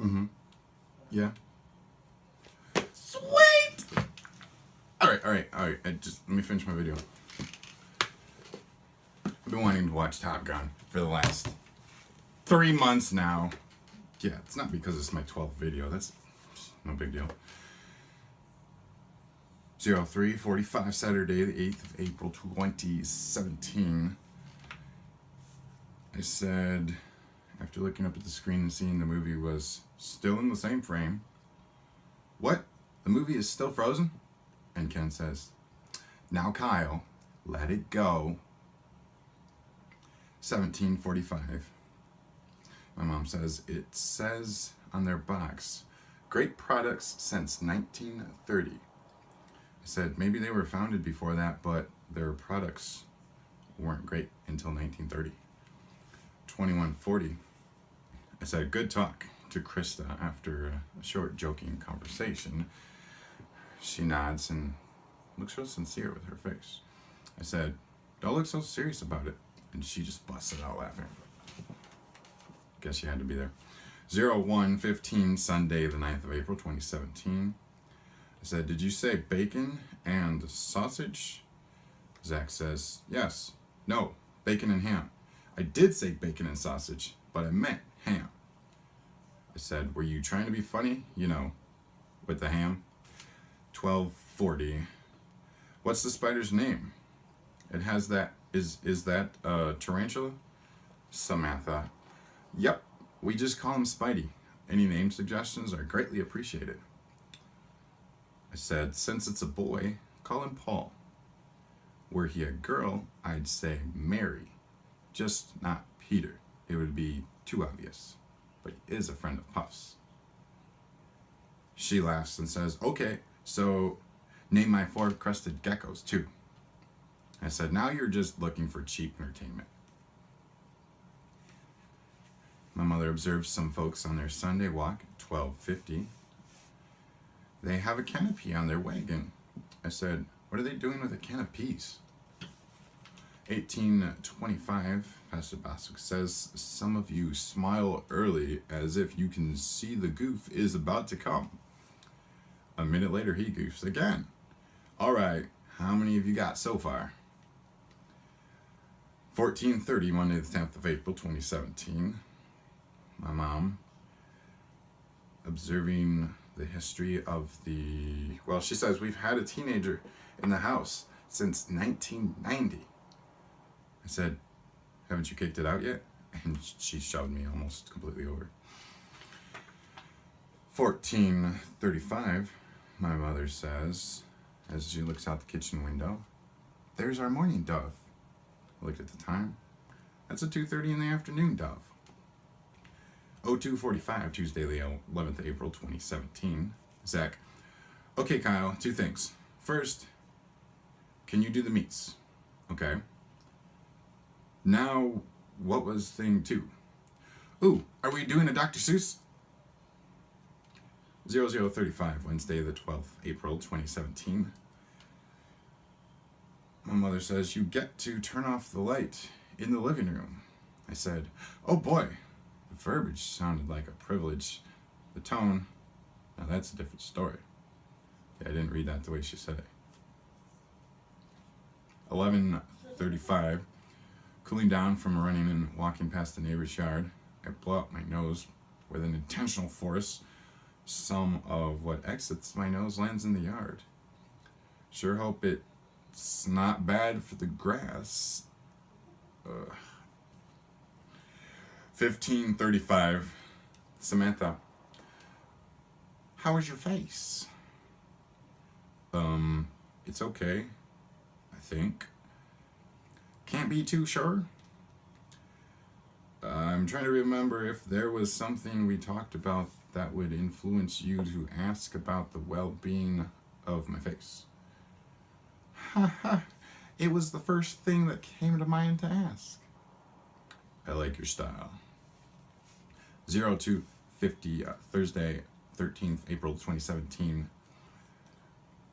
Mm-hmm. Yeah. Sweet! Alright. Let me finish my video. I've been wanting to watch Top Gun for the last 3 months now. Yeah, it's not because it's my 12th video. That's no big deal. 03:45, Saturday, the 8th of April, 2017. I said, after looking up at the screen and seeing the movie was still in the same frame, "What? The movie is still frozen?" And Ken says, "Now, Kyle, let it go." 17:45. My mom says, "It says on their box, great products since 1930. I said, maybe they were founded before that, but their products weren't great until 1930. 21:40. I said, "Good talk," to Krista after a short joking conversation. She nods and looks real sincere with her face. I said, "Don't look so serious about it." And she just busted out laughing. Guess she had to be there. 01:15, Sunday, the 9th of April, 2017. I said, "Did you say bacon and sausage?" Zach says, "Yes. No, bacon and ham. I did say bacon and sausage, but I meant ham." I said, "Were you trying to be funny? You know, with the ham?" 12:40. What's the spider's name? It has that, is that a tarantula? Samantha. Yep, we just call him Spidey. Any name suggestions are greatly appreciated. I said, since it's a boy, call him Paul. Were he a girl, I'd say Mary. Just not Peter. It would be too obvious. But he is a friend of Puff's. She laughs and says, "Okay, so name my 4 crested geckos too." I said, "Now you're just looking for cheap entertainment." My mother observes some folks on their Sunday walk at 12:50. They have a canopy on their wagon. I said, "What are they doing with a can of peas?" 18:25, Pastor Boswick says, "Some of you smile early as if you can see the goof is about to come." A minute later, he goofs again. "All right, how many have you got so far?" 14:30, Monday the 10th of April, 2017. My mom, observing the history of she says, "We've had a teenager in the house since 1990. I said, "Haven't you kicked it out yet?" And she shoved me almost completely over. 14:35, my mother says, as she looks out the kitchen window, "There's our morning dove." I looked at the time. That's a 2:30 in the afternoon dove. 02:45, Tuesday, the 11th of April, 2017. Zach, "Okay, Kyle, 2 things. First, can you do the meats?" Okay. Now, what was thing 2? "Ooh, are we doing a Dr. Seuss?" 00:35, Wednesday, the 12th of April, 2017. My mother says, "You get to turn off the light in the living room." I said, "Oh boy." The verbiage sounded like a privilege. The tone, now that's a different story. Yeah, I didn't read that the way she said it. 11:35, cooling down from running and walking past the neighbor's yard, I blow out my nose with an intentional force. Some of what exits my nose lands in the yard. Sure hope it's not bad for the grass. 15:35, Samantha, "How is your face?" It's okay, I think. Can't be too sure. I'm trying to remember if there was something we talked about that would influence you to ask about the well-being of my face. It was the first thing that came to mind to ask. I like your style. 02:50, Thursday, 13th April 2017.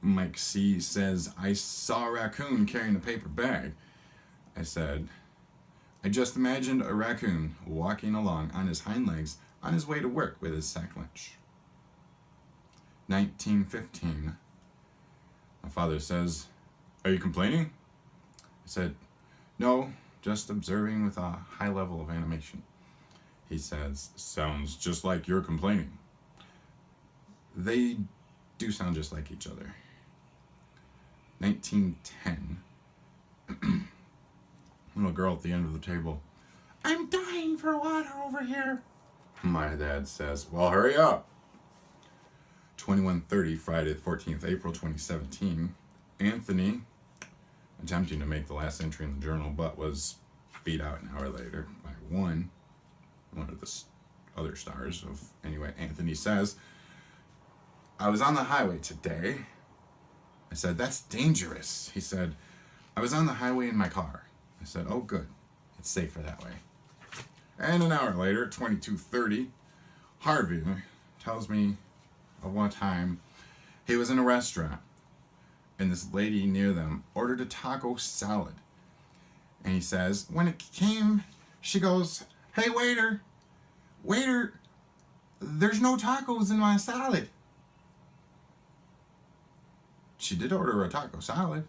Mike C. says, "I saw a raccoon carrying a paper bag." I said, "I just imagined a raccoon walking along on his hind legs on his way to work with his sack lunch. 1915. My father says, "Are you complaining?" I said, "No, just observing with a high level of animation." He says, "Sounds just like you're complaining." They do sound just like each other. 1910. Little girl at the end of the table. "I'm dying for water over here." My dad says, "Well, hurry up." 21:30, Friday the 14th, April 2017. Anthony, attempting to make the last entry in the journal, but was beat out an hour later by one of the other stars of, anyway, Anthony says, "I was on the highway today." I said, "That's dangerous." He said, "I was on the highway in my car." I said, "Oh, good. It's safer that way." And an hour later, 22:30, Harvey tells me of one time he was in a restaurant and this lady near them ordered a taco salad. And he says, when it came, she goes, "Hey, waiter, there's no tacos in my salad." She did order a taco salad.